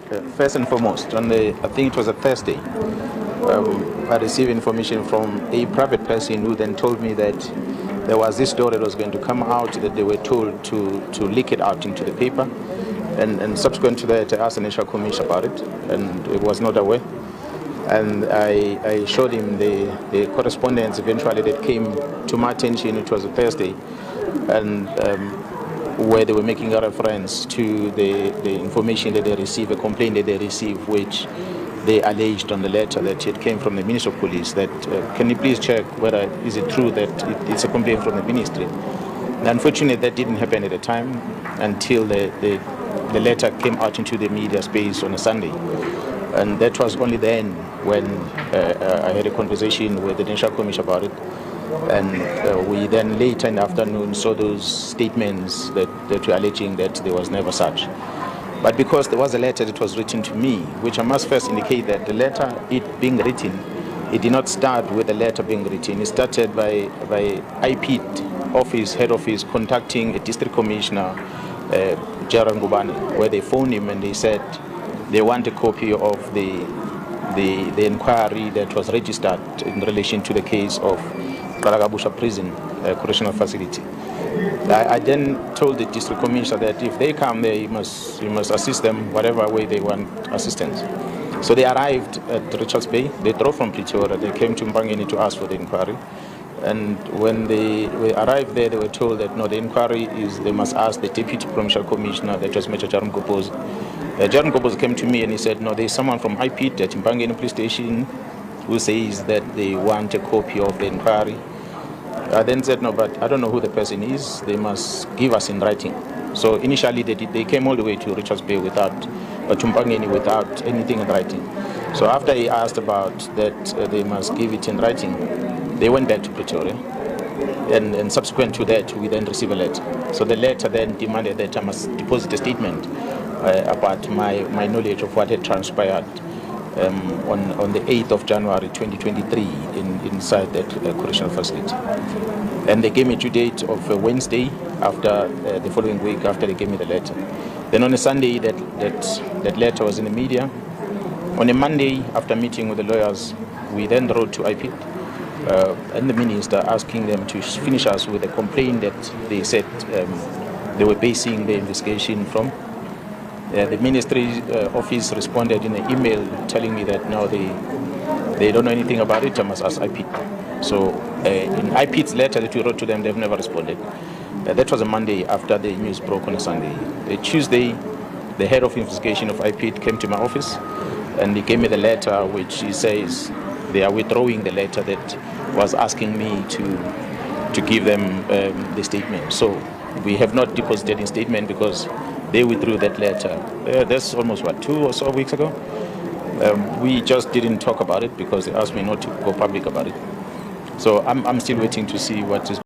First and foremost, I think it was a Thursday, I received information from a private person who then told me that there was this story that was going to come out, that they were told to leak it out into the paper. And subsequent to that, I asked the National Commission about it, and he was not aware. And I showed him the correspondence eventually that came to my attention. It was a Thursday, and where they were making a reference to the information that they received, a complaint that they received, which they alleged on the letter that it came from the Minister of Police. That can you please check whether is it true that it's a complaint from the ministry? And unfortunately, that didn't happen at the time until the letter came out into the media space on a Sunday. And that was only then when I had a conversation with the National Commission about it. And we then later in the afternoon saw those statements that were alleging that there was never such. But because there was a letter that was written to me, which I must first indicate that the letter, it being written, it did not start with the letter being written. It started by I-Ipid office, head office, contacting a district commissioner, Jaran Gubani, where they phoned him and they said they want a copy of the inquiry that was registered in relation to the case of Kalagabusha Prison Correctional Facility. I then told the district commissioner that if they come there, you must assist them whatever way they want assistance. So they arrived at Richards Bay. They drove from Pretoria. They came to Mpangeni to ask for the inquiry. And when they arrived there, they were told that no, the inquiry is they must ask the deputy provincial commissioner, that was Major Jaron Gopozi. Jaron Gopozi came to me and he said, no, there's someone from I-Ipid at Mpangeni police station who says that they want a copy of the inquiry. I then said, no, but I don't know who the person is. They must give us in writing. So initially they came all the way to Richards Bay without anything in writing. So after he asked about that, they must give it in writing, they went back to Pretoria. And subsequent to that, we then received a letter. So the letter then demanded that I must deposit a statement about my knowledge of what had transpired on the 8th of January 2023 inside that correctional facility. And they gave me due date of Wednesday after the following week after they gave me the letter. Then on a Sunday, that letter was in the media. On a Monday, after meeting with the lawyers, we then wrote to I-Ipid and the minister asking them to finish us with a complaint that they said they were basing the investigation from. The ministry office responded in an email telling me that no, they don't know anything about it. I must ask I-Ipid. So in I-Ipid's letter that we wrote to them, they've never responded. That was a Monday after the news broke on a Sunday. Tuesday, the head of investigation of I-Ipid came to my office and he gave me the letter which he says they are withdrawing the letter that was asking me to give them the statement. So we have not deposited in statement because they withdrew that letter. That's almost, 2 or so weeks ago? We just didn't talk about it because they asked me not to go public about it. So I'm still waiting to see what is